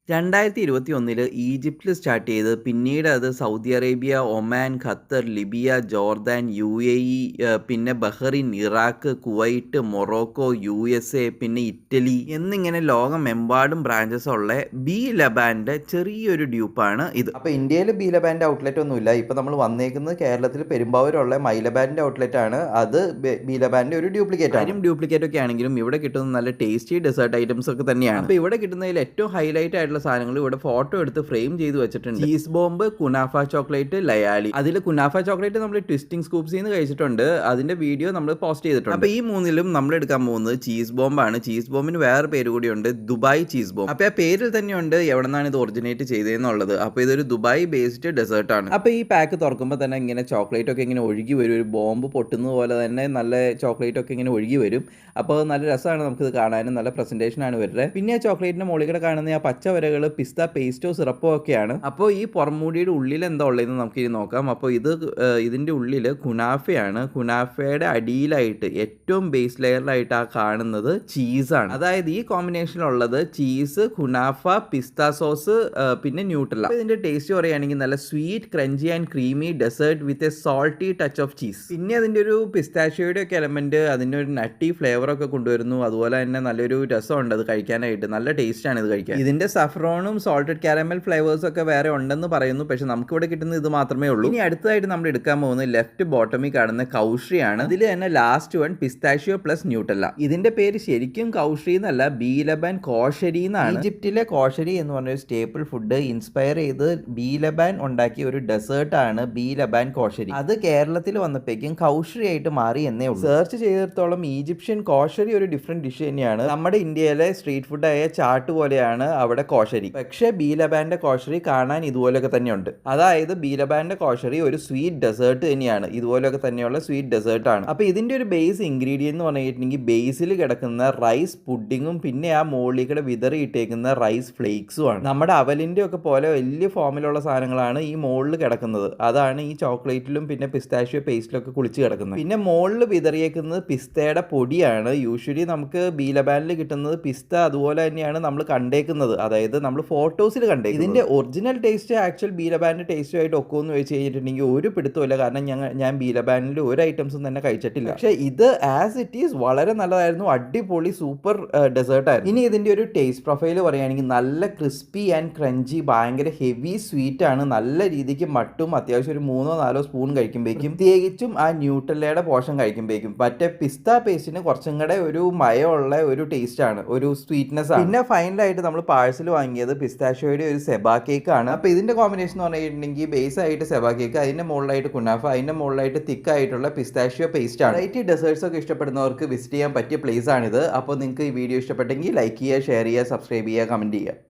2021 ഈജിപ്തിൽ സ്റ്റാർട്ട് ചെയ്ത് പിന്നീട് അത് Saudi Arabia, Oman, Qatar, Libya, Jordan, UAE, പിന്നെ Bahrain, Iraq, Kuwait, Morocco, USA, പിന്നെ ഇറ്റലി എന്നിങ്ങനെ ലോകമെമ്പാടും ബ്രാഞ്ചസ് ഉള്ള ബി ലബാൻ്റെ ചെറിയൊരു ഡ്യൂപ്പാണ് ഇത്. അപ്പോൾ ഇന്ത്യയിൽ ബി ലബാൻ്റെ ഔട്ട്ലെറ്റ് ഒന്നുമില്ല. ഇപ്പോൾ നമ്മൾ വന്നേക്കുന്നത് കേരളത്തിൽ പെരുമ്പാവൂരുള്ള മൈ ലബാൻ്റെ ഔട്ട്ലെറ്റ് ആണ്. അത് ബി ലബാൻ്റെ ഒരു ഡ്യൂപ്ലിക്കേറ്റ് ആണ്. ഡ്യൂപ്ലിക്കേറ്റ് ഒക്കെ ആണെങ്കിലും ഇവിടെ കിട്ടുന്ന നല്ല ടേസ്റ്റി ഡെസേർട്ട് ഐറ്റംസ് ഒക്കെ തന്നെയാണ്. അപ്പോൾ ഇവിടെ കിട്ടുന്നതിൽ ഏറ്റവും ഹൈലൈറ്റ് ആയിട്ടുള്ള സാധനങ്ങൾ ഇവിടെ ഫോട്ടോ എടുത്ത് ഫ്രെയിം ചെയ്ത് വെച്ചിട്ടുണ്ട്. Cheese bomb, kunafa chocolate, ലയാലി. അതിൽ കുനാഫ ചോക്ലേറ്റ് നമ്മൾ ട്വിസ്റ്റിംഗ് സ്കൂപ്സിൽ നിന്ന് കഴിച്ചിട്ടുണ്ട്. അതിന്റെ വീഡിയോ നമ്മൾ പോസ്റ്റ് ചെയ്തിട്ടുണ്ട്. അപ്പോൾ ഈ മൂന്നിലും നമ്മൾ എടുക്കാൻ പോകുന്നത് ചീസ് ബോംബാണ്. ചീസ് ബോംബിന് വേറെ പേര് കൂടിയുണ്ട്, ദുബായ് ചീസ് ബോംബ്. അപ്പോൾ ആ പേരിൽ തന്നെയുണ്ട് എവിടെ നിന്നാണ് ഇത് ഒറിജിനേറ്റ് ചെയ്തതെന്നുള്ളത്. അപ്പോൾ ഇതൊരു ദുബായ് ബേസ്ഡ് ഡെസേർട്ട് ആണ്. അപ്പോൾ ഈ പാക്ക് തുറക്കുമ്പോൾ തന്നെ ഇങ്ങനെ ചോക്ലേറ്റ് ഒക്കെ ഇങ്ങനെ ഒഴുകി വരും. ഒരു ബോംബ് പൊട്ടുന്നത് പോലെ തന്നെ നല്ല ചോക്ലേറ്റ് ഒക്കെ ഇങ്ങനെ ഒഴുകി വരും. അപ്പോൾ നല്ല രസമാണ് നമുക്കിത് കാണാനും. നല്ല പ്രസന്റേഷൻ ആണ് വരുന്നത്. പിന്നെ ആ ചോക്ലേറ്റിന്റെ മുകളിൽ കാണുന്ന ആ പച്ച വരകൾ പിസ്ത പേസ്റ്റോ സിറപ്പോ ഒക്കെയാണ്. അപ്പോൾ ഈ പുറംമൂടിയുടെ ഉള്ളിൽ എന്താ ഉള്ളതെന്ന് നമുക്ക് ഇനി നോക്കാം. അപ്പോൾ ഇതിൻ്റെ ഉള്ളിൽ കുനാഫയാണ്. കുനാഫയുടെ അടിയിലായിട്ട് ഏറ്റവും ബേസ് ലെയറിലായിട്ട് ആ കാണുന്നത് ചീസാണ്. അതായത് ഈ കോമ്പിനേഷനിലുള്ളത് ചീസ്, കുനാഫ, പിസ്ത സോസ്, പിന്നെ ന്യൂട്രല്ല. ഇതിൻ്റെ ടേസ്റ്റ് പറയുകയാണെങ്കിൽ നല്ല sweet, crunchy and creamy dessert with a salty touch of cheese. പിന്നെ അതിൻ്റെ ഒരു പിസ്താഷ്യോയുടെ ഒക്കെ എലമെന്റ്, അതിൻ്റെ ഒരു നട്ടി ഫ്ലേവർ ഒക്കെ കൊണ്ടുവരുന്നു. അതുപോലെ തന്നെ നല്ലൊരു രസമുണ്ട് അത് കഴിക്കാനായിട്ട്. നല്ല ടേസ്റ്റ് ആണ് ഇത് കഴിക്കാൻ. ഇതിൻ്റെ സഫ്രോണും സോൾട്ടഡ് കാരമൽ ഫ്ലേവേഴ്സ് ഒക്കെ വേറെ ഉണ്ടെന്ന് പറയുന്നു. പക്ഷെ നമുക്കിവിടെ കിട്ടുന്നത് ഇത് മാത്രമേ ഉള്ളൂ. ഇനി അടുത്തതായിട്ട് നമ്മൾ എടുക്കാൻ പോകുന്നത് ലെഫ്റ്റ് ബോട്ടമിൽ കാണുന്ന കൗഷ്രിയാണ്. ഇതിൽ തന്നെ last one pistachio plus Nutella. ഇതിന്റെ പേര് ശരിക്കും കൗഷ്രി എന്നല്ല, ബി ലബാൻ കോഷരി എന്നാണ്. ഈജിപ്തിലെ കോഷരി എന്ന് പറഞ്ഞ ഒരു സ്റ്റേപ്പിൾ ഫുഡ് ഇൻസ്പയർ ചെയ്ത് ബി ലബാൻ ഉണ്ടാക്കിയ ഒരു ഡെസേർട്ട് ആണ് ബി ലബാൻ കോഷരി. അത് കേരളത്തിൽ വന്നപ്പോഴേക്കും കൗഷ്രി ആയിട്ട് മാറി എന്നേ ഉള്ളൂ. സെർച്ച് ചെയ്തിടത്തോളം ഈജിപ്ഷ്യൻ കോഷരി ഒരു ഡിഫറെന്റ് ഡിഷ് തന്നെയാണ്. നമ്മുടെ ഇന്ത്യയിലെ സ്ട്രീറ്റ് ഫുഡായ ചാട്ട് പോലെയാണ് അവിടെ കോഷരി. പക്ഷേ ബി ലബാൻ്റെ കോഷറി കാണാൻ ഇതുപോലെയൊക്കെ തന്നെയുണ്ട്. അതായത് ബി ലബാൻ്റെ കോഷറി ഒരു സ്വീറ്റ് ഡെസേർട്ട് തന്നെയാണ്. ഇതുപോലെയൊക്കെ തന്നെയുള്ള സ്വീറ്റ് ഡെസേർട്ടാണ്. അപ്പോൾ ഇതിൻ്റെ ഒരു ബേസ് ഇൻഗ്രീഡിയൻറ്റ് എന്ന് പറഞ്ഞിട്ടുണ്ടെങ്കിൽ ബേസിൽ കിടക്കുന്ന റൈസ് പുഡിങ്ങും പിന്നെ ആ മുകളിലേക്കൂടെ വിതറിയിട്ടേക്കുന്ന റൈസ് ഫ്ലേക്സുമാണ്. നമ്മുടെ അവലിൻ്റെ ഒക്കെ പോലെ വലിയ ഫോമിലുള്ള സാധനങ്ങളാണ് ഈ മുകളിൽ കിടക്കുന്നത്. അതാണ് ഈ ചോക്ലേറ്റിലും പിന്നെ പിസ്താഷ്യോ പേസ്റ്റിലൊക്കെ കുളിച്ച് കിടക്കുന്നത്. പിന്നെ മുകളിൽ വിതറിയേക്കുന്നത് പിസ്തയുടെ പൊടിയാണ്. യൂഷ്വലി നമുക്ക് ബി ലബാനിൽ കിട്ടുന്നത് പിസ്ത അതുപോലെ തന്നെയാണ് നമ്മൾ കണ്ടേക്കുന്നത്. അതായത് നമ്മൾ ഫോട്ടോസിൽ കണ്ടേ. ഇതിന്റെ ഒറിജിനൽ ടേസ്റ്റ് ആക്ച്വൽ ബി ലബാൻ്റെ ടേസ്റ്റുമായിട്ട് ഒക്കെ എന്ന് വെച്ച് കഴിഞ്ഞിട്ടുണ്ടെങ്കിൽ ഒരു പിടുത്തമില്ല. കാരണം ഞാൻ ബി ലബാനിൽ ഒരു ഐറ്റംസും തന്നെ കഴിച്ചിട്ടില്ല. പക്ഷേ ഇത് ആസ് ഇറ്റ് ഈസ് വളരെ നല്ലതായിരുന്നു. അടിപൊളി സൂപ്പർ ഡെസേർട്ട് ആയിരുന്നു. ഇനി ഇതിന്റെ ഒരു ടേസ്റ്റ് പ്രൊഫൈൽ പറയുകയാണെങ്കിൽ നല്ല ക്രിസ്പി ആൻഡ് ക്രഞ്ചി, ഭയങ്കര ഹെവി സ്വീറ്റ് ആണ്. നല്ല രീതിക്ക് മട്ടും അത്യാവശ്യം ഒരു 3-4 സ്പൂൺ കഴിക്കുമ്പോഴേക്കും, പ്രത്യേകിച്ചും ആ ന്യൂട്രല്ലയുടെ പോർഷൻ കഴിക്കുമ്പോഴേക്കും. മറ്റേ പിസ്ത പേസ്റ്റിന് കുറച്ചും കൂടെ ഒരു മയമുള്ള ഒരു ടേസ്റ്റ് ആണ്, ഒരു സ്വീറ്റ്നെസ് ആണ്. പിന്നെ ഫൈനലായിട്ട് നമ്മൾ പാഴ്സൽ വാങ്ങിയത് പിസ്താഷ്യോയുടെ ഒരു സെബാ കേക്ക് ആണ്. അപ്പോൾ ഇതിന്റെ കോമ്പിനേഷൻ എന്ന് പറഞ്ഞിട്ടുണ്ടെങ്കിൽ ബേസ് ആയിട്ട് സെബാ കേക്ക്, അതിന്റെ മുകളിലായിട്ട് കുനാഫ, അതിന്റെ മുകളിലായിട്ട് തിക്കായിട്ടുള്ള പിസ്താഷ്യോ പേസ്റ്റ് ആണ്. വെറൈറ്റി ഡെസേർട്സ് ഒക്കെ ഇഷ്ടപ്പെടുന്നവർക്ക് വിസിറ്റ് ചെയ്യാൻ പറ്റിയ പ്ലേസ് ആണിത്. അപ്പോൾ നിങ്ങൾക്ക് ഈ വീഡിയോ ഇഷ്ടപ്പെട്ടെങ്കിൽ ലൈക്ക് ചെയ്യുക, ഷെയർ ചെയ്യുക, സബ്സ്ക്രൈബ് ചെയ്യുക, കമന്റ് ചെയ്യുക.